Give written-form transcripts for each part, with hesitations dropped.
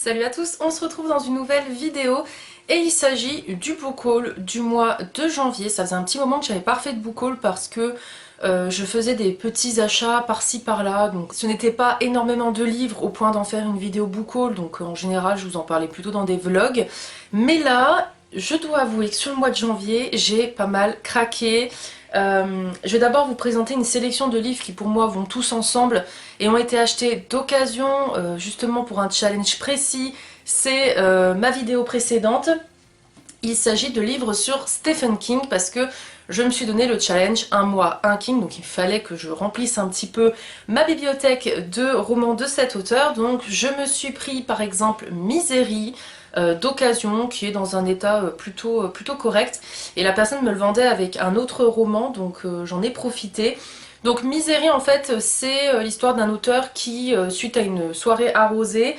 Salut à tous, on se retrouve dans une nouvelle vidéo et il s'agit du book haul du mois de janvier. Ça faisait un petit moment que j'avais pas refait de book haul parce que je faisais des petits achats par-ci par-là, donc ce n'était pas énormément de livres au point d'en faire une vidéo book haul, donc en général je vous en parlais plutôt dans des vlogs. Mais là, je dois avouer que sur le mois de janvier, j'ai pas mal craqué. Je vais d'abord vous présenter une sélection de livres qui pour moi vont tous ensemble et ont été achetés d'occasion justement pour un challenge précis. C'est ma vidéo précédente. Il s'agit de livres sur Stephen King parce que je me suis donné le challenge un mois, un King, donc il fallait que je remplisse un petit peu ma bibliothèque de romans de cet auteur. Donc je me suis pris par exemple Misery d'occasion qui est dans un état plutôt correct et la personne me le vendait avec un autre roman, donc j'en ai profité. Donc Misery en fait c'est l'histoire d'un auteur qui suite à une soirée arrosée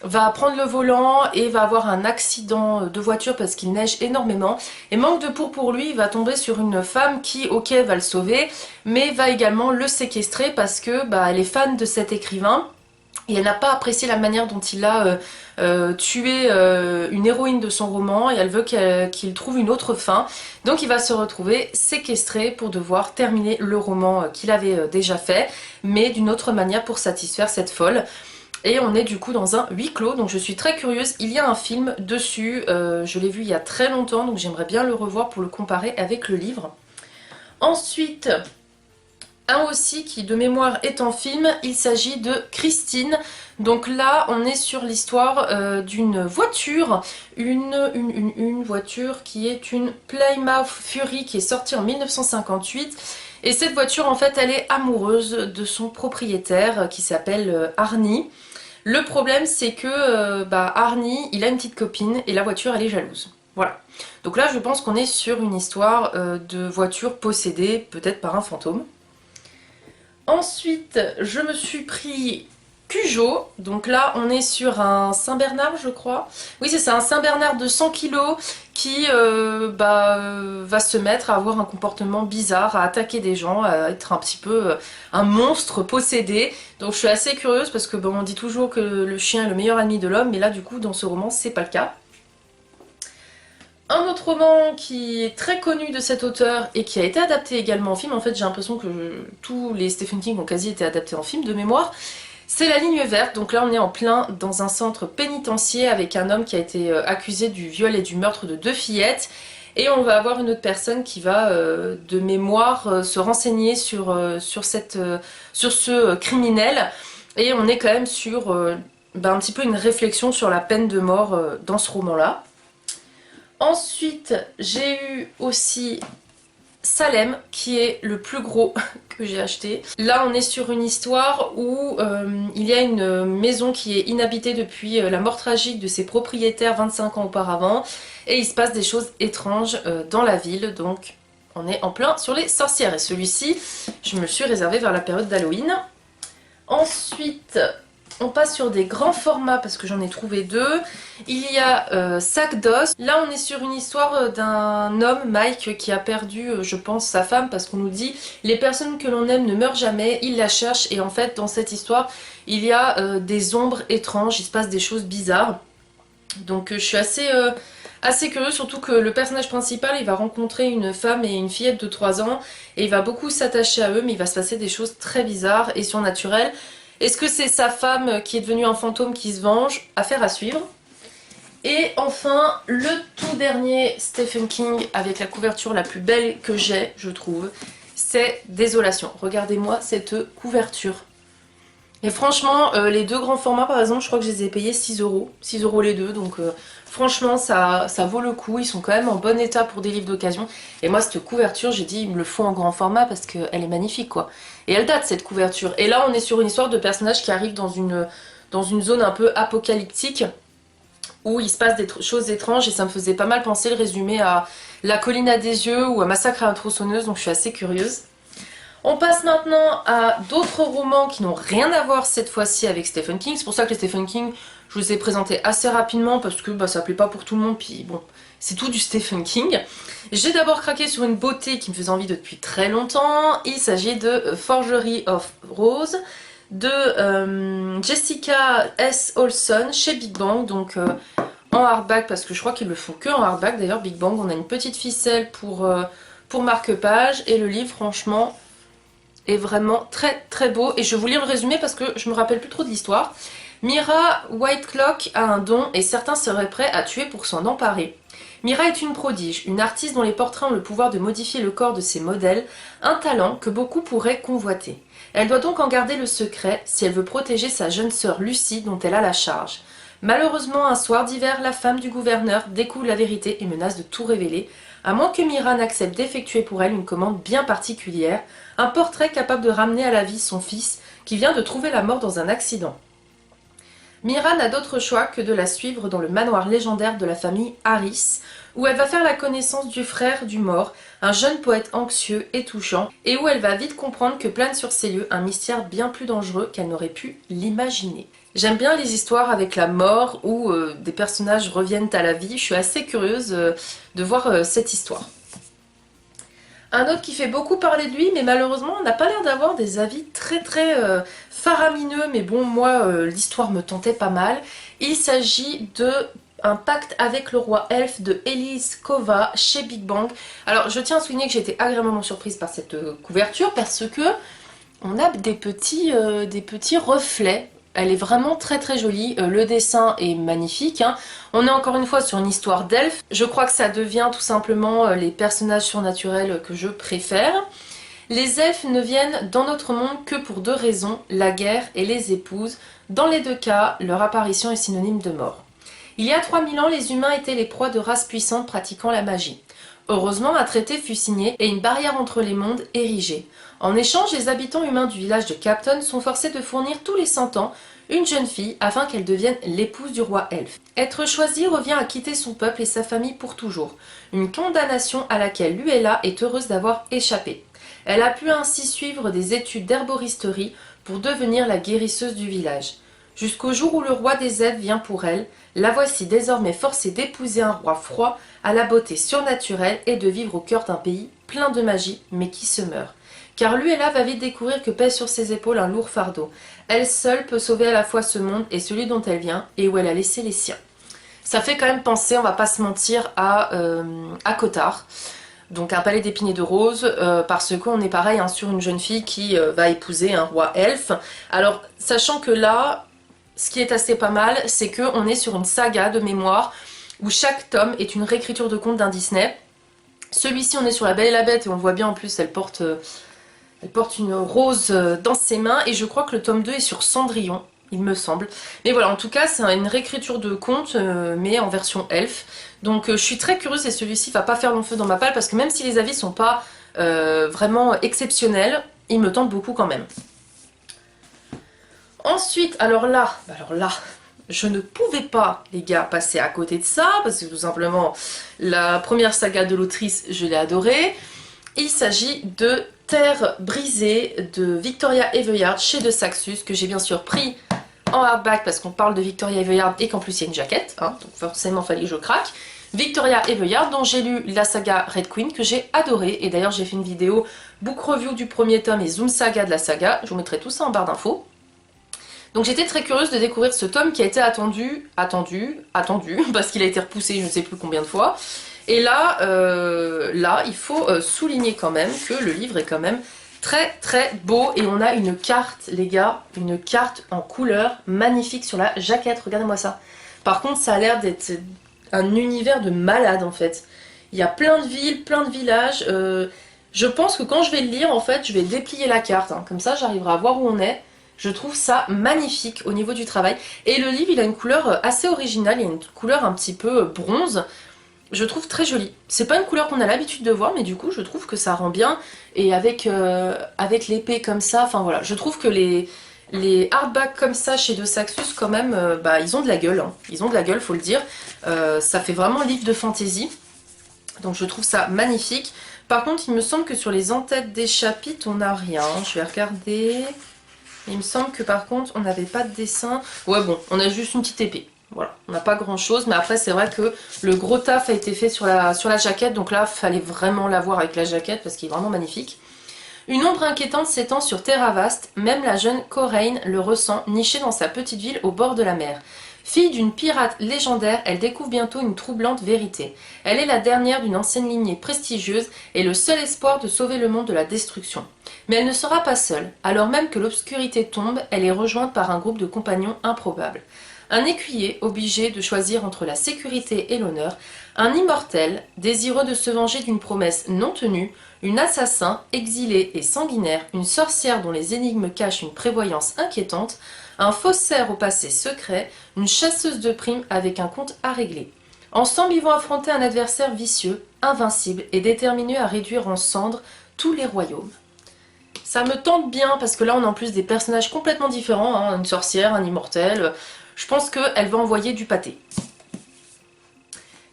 va prendre le volant et va avoir un accident de voiture parce qu'il neige énormément et manque de pour lui, il va tomber sur une femme qui ok va le sauver mais va également le séquestrer parce que elle est fan de cet écrivain et elle n'a pas apprécié la manière dont il a tué une héroïne de son roman et elle veut qu'il trouve une autre fin. Donc il va se retrouver séquestré pour devoir terminer le roman qu'il avait déjà fait, mais d'une autre manière pour satisfaire cette folle. Et on est du coup dans un huis clos, donc je suis très curieuse. Il y a un film dessus, je l'ai vu il y a très longtemps, donc j'aimerais bien le revoir pour le comparer avec le livre. Ensuite, un aussi qui de mémoire est en film, il s'agit de Christine. Donc là on est sur l'histoire d'une voiture, une voiture qui est une Plymouth Fury qui est sortie en 1958. Et cette voiture en fait elle est amoureuse de son propriétaire qui s'appelle Arnie. Le problème c'est que Arnie il a une petite copine et la voiture elle est jalouse. Voilà. Donc là je pense qu'on est sur une histoire de voiture possédée peut-être par un fantôme. Ensuite, je me suis pris Cujo, donc là on est sur un Saint-Bernard je crois. Oui c'est ça, un Saint-Bernard de 100 kilos qui va se mettre à avoir un comportement bizarre, à attaquer des gens, à être un petit peu un monstre possédé. Donc je suis assez curieuse parce que on dit toujours que le chien est le meilleur ami de l'homme, mais là du coup dans ce roman c'est pas le cas. Un autre roman qui est très connu de cet auteur et qui a été adapté également en film, en fait j'ai l'impression que tous les Stephen King ont quasi été adaptés en film de mémoire, c'est La Ligne Verte. Donc là on est en plein dans un centre pénitentiaire avec un homme qui a été accusé du viol et du meurtre de 2 fillettes et on va avoir une autre personne qui va de mémoire se renseigner sur ce criminel et on est quand même sur un petit peu une réflexion sur la peine de mort dans ce roman là. Ensuite, j'ai eu aussi Salem, qui est le plus gros que j'ai acheté. Là, on est sur une histoire où il y a une maison qui est inhabitée depuis la mort tragique de ses propriétaires 25 ans auparavant. Et il se passe des choses étranges dans la ville, donc on est en plein sur les sorcières. Et celui-ci, je me le suis réservé vers la période d'Halloween. Ensuite, on passe sur des grands formats parce que j'en ai trouvé 2. Il y a Sac d'os. Là on est sur une histoire d'un homme, Mike, qui a perdu je pense sa femme parce qu'on nous dit les personnes que l'on aime ne meurent jamais, il la cherche et en fait dans cette histoire il y a des ombres étranges, il se passe des choses bizarres. Donc je suis assez curieuse, surtout que le personnage principal il va rencontrer une femme et une fillette de 3 ans et il va beaucoup s'attacher à eux mais il va se passer des choses très bizarres et surnaturelles. Est-ce que c'est sa femme qui est devenue un fantôme qui se venge? Affaire à suivre. Et enfin, le tout dernier Stephen King avec la couverture la plus belle que j'ai, je trouve, c'est Désolation. Regardez-moi cette couverture. Et franchement, les 2 grands formats par exemple, je crois que je les ai payés 6 euros. 6 euros les 2, donc franchement ça vaut le coup. Ils sont quand même en bon état pour des livres d'occasion. Et moi cette couverture, j'ai dit ils me le font en grand format parce qu'elle est magnifique quoi. Et elle date cette couverture. Et là on est sur une histoire de personnages qui arrivent dans une zone un peu apocalyptique où il se passe des choses étranges et ça me faisait pas mal penser le résumé à La colline à des yeux ou à Massacre à la tronçonneuse, donc je suis assez curieuse. On passe maintenant à d'autres romans qui n'ont rien à voir cette fois-ci avec Stephen King. C'est pour ça que les Stephen King, je vous ai présenté assez rapidement parce que ça plaît pas pour tout le monde. Puis bon, c'est tout du Stephen King. J'ai d'abord craqué sur une beauté qui me faisait envie depuis très longtemps. Il s'agit de Forgery of Rose. de Jessica S. Olson chez Big Bang, donc en hardback, parce que je crois qu'ils le font que en hardback d'ailleurs. Big Bang, on a une petite ficelle pour marque-page, et le livre franchement est vraiment très très beau, et je vais vous lire le résumé parce que je me rappelle plus trop de l'histoire. Mira Whiteclock a un don et certains seraient prêts à tuer pour s'en emparer. Mira est une prodige, une artiste dont les portraits ont le pouvoir de modifier le corps de ses modèles, un talent que beaucoup pourraient convoiter. Elle doit donc en garder le secret si elle veut protéger sa jeune sœur Lucie dont elle a la charge. Malheureusement, un soir d'hiver, la femme du gouverneur découvre la vérité et menace de tout révéler, à moins que Mira n'accepte d'effectuer pour elle une commande bien particulière, un portrait capable de ramener à la vie son fils qui vient de trouver la mort dans un accident. Mira n'a d'autre choix que de la suivre dans le manoir légendaire de la famille Harris, où elle va faire la connaissance du frère du mort, un jeune poète anxieux et touchant, et où elle va vite comprendre que plane sur ces lieux un mystère bien plus dangereux qu'elle n'aurait pu l'imaginer. J'aime bien les histoires avec la mort où des personnages reviennent à la vie, je suis assez curieuse de voir cette histoire. Un autre qui fait beaucoup parler de lui, mais malheureusement on n'a pas l'air d'avoir des avis très faramineux, mais bon, moi l'histoire me tentait pas mal. Il s'agit de Un pacte avec le roi elfe de Elise Kova chez Big Bang. Alors je tiens à souligner que j'ai été agréablement surprise par cette couverture parce que on a des petits reflets. Elle est vraiment très jolie, le dessin est magnifique, hein. On est encore une fois sur une histoire d'elfes. Je crois que ça devient tout simplement les personnages surnaturels que je préfère. Les elfes ne viennent dans notre monde que pour deux raisons, la guerre et les épouses. Dans les deux cas, leur apparition est synonyme de mort. Il y a 3000 ans, les humains étaient les proies de races puissantes pratiquant la magie. Heureusement, un traité fut signé et une barrière entre les mondes érigée. En échange, les habitants humains du village de Capton sont forcés de fournir tous les 100 ans une jeune fille afin qu'elle devienne l'épouse du roi elfe. Être choisie revient à quitter son peuple et sa famille pour toujours. Une condamnation à laquelle Luella est heureuse d'avoir échappé. Elle a pu ainsi suivre des études d'herboristerie pour devenir la guérisseuse du village. Jusqu'au jour où le roi des elfes vient pour elle, la voici désormais forcée d'épouser un roi froid à la beauté surnaturelle et de vivre au cœur d'un pays plein de magie mais qui se meurt. Car Luella va vite découvrir que pèse sur ses épaules un lourd fardeau. Elle seule peut sauver à la fois ce monde et celui dont elle vient et où elle a laissé les siens. Ça fait quand même penser, on va pas se mentir, à Cotard. Donc un palais d'épines et de roses, parce qu'on est pareil hein, sur une jeune fille qui va épouser un roi elfe. Alors sachant que là, ce qui est assez pas mal, c'est qu'on est sur une saga de mémoire où chaque tome est une réécriture de conte d'un Disney. Celui-ci, on est sur La Belle et la Bête et on voit bien en plus, elle porte une rose dans ses mains, et je crois que le tome 2 est sur Cendrillon, il me semble. Mais voilà, en tout cas, c'est une réécriture de conte, mais en version elfe. Donc je suis très curieuse et celui-ci va pas faire long feu dans ma palle parce que même si les avis sont pas vraiment exceptionnels, il me tente beaucoup quand même. Ensuite, alors là, je ne pouvais pas, les gars, passer à côté de ça, parce que tout simplement, la première saga de l'autrice, je l'ai adorée. Il s'agit de Terre brisée de Victoria Aveyard chez De Saxus, que j'ai bien sûr pris en hardback parce qu'on parle de Victoria Aveyard et qu'en plus il y a une jaquette, hein, donc forcément fallait que je craque. Victoria Aveyard, dont j'ai lu la saga Red Queen, que j'ai adorée, et d'ailleurs j'ai fait une vidéo book review du premier tome et zoom saga de la saga, je vous mettrai tout ça en barre d'infos. Donc j'étais très curieuse de découvrir ce tome qui a été attendu, parce qu'il a été repoussé je ne sais plus combien de fois. Et là, il faut souligner quand même que le livre est quand même très beau. Et on a une carte, les gars, une carte en couleur magnifique sur la jaquette, regardez-moi ça. Par contre, ça a l'air d'être un univers de malade en fait. Il y a plein de villes, plein de villages. Je pense que quand je vais le lire, en fait, je vais déplier la carte. Hein. Comme ça, j'arriverai à voir où on est. Je trouve ça magnifique au niveau du travail. Et le livre, il a une couleur assez originale. Il y a une couleur un petit peu bronze. Je trouve très jolie. C'est pas une couleur qu'on a l'habitude de voir, mais du coup, je trouve que ça rend bien. Et avec l'épée comme ça, enfin voilà. Je trouve que les hardbacks comme ça chez De Saxus, quand même, ils ont de la gueule. Hein. Ils ont de la gueule, faut le dire. Ça fait vraiment livre de fantasy. Donc je trouve ça magnifique. Par contre, il me semble que sur les en-têtes des chapitres, on n'a rien. Je vais regarder... Il me semble que par contre on n'avait pas de dessin. Ouais bon, on a juste une petite épée. Voilà, on n'a pas grand chose, mais après c'est vrai que le gros taf a été fait sur la jaquette, donc là il fallait vraiment la voir avec la jaquette parce qu'il est vraiment magnifique. Une ombre inquiétante s'étend sur Terra Vaste, même la jeune Corraine le ressent, nichée dans sa petite ville au bord de la mer. Fille d'une pirate légendaire, elle découvre bientôt une troublante vérité. Elle est la dernière d'une ancienne lignée prestigieuse et le seul espoir de sauver le monde de la destruction. Mais elle ne sera pas seule. Alors même que l'obscurité tombe, elle est rejointe par un groupe de compagnons improbables. Un écuyer obligé de choisir entre la sécurité et l'honneur, un immortel désireux de se venger d'une promesse non tenue, une assassin exilé et sanguinaire, une sorcière dont les énigmes cachent une prévoyance inquiétante, un faussaire au passé secret, une chasseuse de primes avec un compte à régler. Ensemble, ils vont affronter un adversaire vicieux, invincible et déterminé à réduire en cendres tous les royaumes. Ça me tente bien parce que là on a en plus des personnages complètement différents, hein, une sorcière, un immortel. Je pense qu'elle va envoyer du pâté.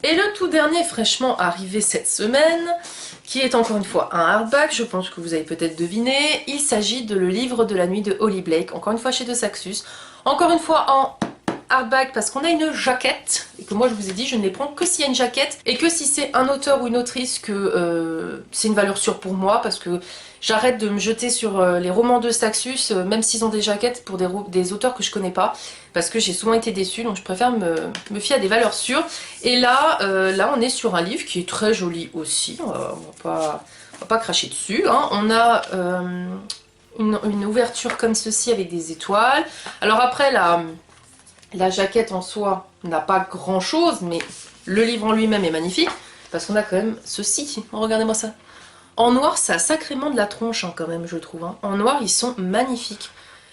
Et le tout dernier fraîchement arrivé cette semaine, qui est encore une fois un hardback, je pense que vous avez peut-être deviné, il s'agit de Le Livre de la Nuit de Holly Blake, encore une fois chez De Saxus, encore une fois en hardback parce qu'on a une jaquette, et que moi je vous ai dit je ne les prends que s'il y a une jaquette, et que si c'est un auteur ou une autrice que c'est une valeur sûre pour moi, parce que j'arrête de me jeter sur les romans de Saxus, même s'ils ont des jaquettes pour des auteurs que je connais pas, parce que j'ai souvent été déçue, donc je préfère me fier à des valeurs sûres. Et là, on est sur un livre qui est très joli aussi, on va pas cracher dessus, hein. On a une ouverture comme ceci avec des étoiles. Alors après, la jaquette en soi n'a pas grand chose, mais le livre en lui-même est magnifique, parce qu'on a quand même ceci, regardez-moi ça. En noir, ça a sacrément de la tronche hein, quand même, je trouve. Hein. En noir, ils sont magnifiques.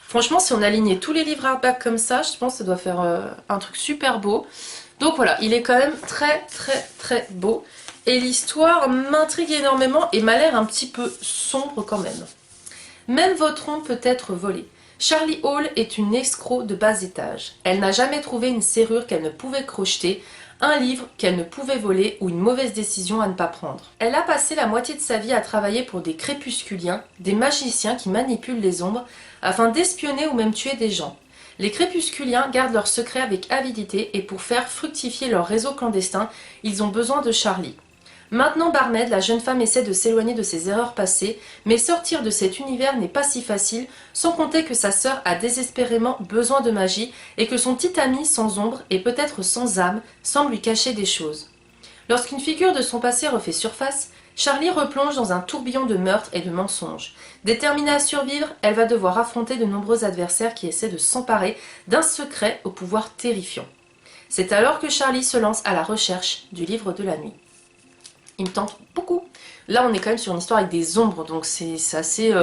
Franchement, si on alignait tous les livres hardback comme ça, je pense que ça doit faire un truc super beau. Donc voilà, il est quand même très très très beau. Et l'histoire m'intrigue énormément et m'a l'air un petit peu sombre quand même. Même votre ombre peut être volée. Charlie Hall est une escroc de bas étage. Elle n'a jamais trouvé une serrure qu'elle ne pouvait crocheter, un livre qu'elle ne pouvait voler ou une mauvaise décision à ne pas prendre. Elle a passé la moitié de sa vie à travailler pour des crépusculiens, des magiciens qui manipulent les ombres, afin d'espionner ou même tuer des gens. Les crépusculiens gardent leurs secrets avec avidité et pour faire fructifier leur réseau clandestin, ils ont besoin de Charlie. Maintenant Barnett, la jeune femme essaie de s'éloigner de ses erreurs passées, mais sortir de cet univers n'est pas si facile, sans compter que sa sœur a désespérément besoin de magie et que son petit ami sans ombre et peut-être sans âme semble lui cacher des choses. Lorsqu'une figure de son passé refait surface, Charlie replonge dans un tourbillon de meurtres et de mensonges. Déterminée à survivre, elle va devoir affronter de nombreux adversaires qui essaient de s'emparer d'un secret au pouvoir terrifiant. C'est alors que Charlie se lance à la recherche du livre de la nuit. Il me tente beaucoup. Là, on est quand même sur une histoire avec des ombres, donc c'est assez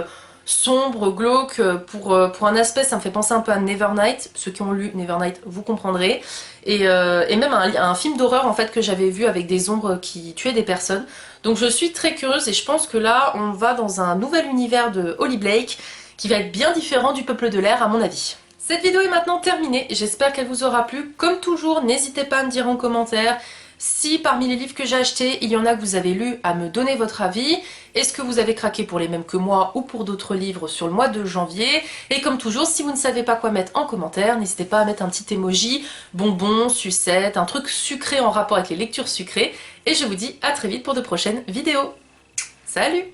sombre, glauque. Pour un aspect, ça me fait penser un peu à Nevernight. Ceux qui ont lu Nevernight, vous comprendrez. Et même un film d'horreur en fait que j'avais vu avec des ombres qui tuaient des personnes. Donc je suis très curieuse et je pense que là, on va dans un nouvel univers de Holly Blake qui va être bien différent du Peuple de l'air à mon avis. Cette vidéo est maintenant terminée, j'espère qu'elle vous aura plu. Comme toujours, n'hésitez pas à me dire en commentaire si parmi les livres que j'ai achetés, il y en a que vous avez lus, à me donner votre avis. Est-ce que vous avez craqué pour les mêmes que moi ou pour d'autres livres sur le mois de janvier? Et comme toujours, si vous ne savez pas quoi mettre en commentaire, n'hésitez pas à mettre un petit emoji, bonbon, sucette, un truc sucré en rapport avec les lectures sucrées. Et je vous dis à très vite pour de prochaines vidéos. Salut!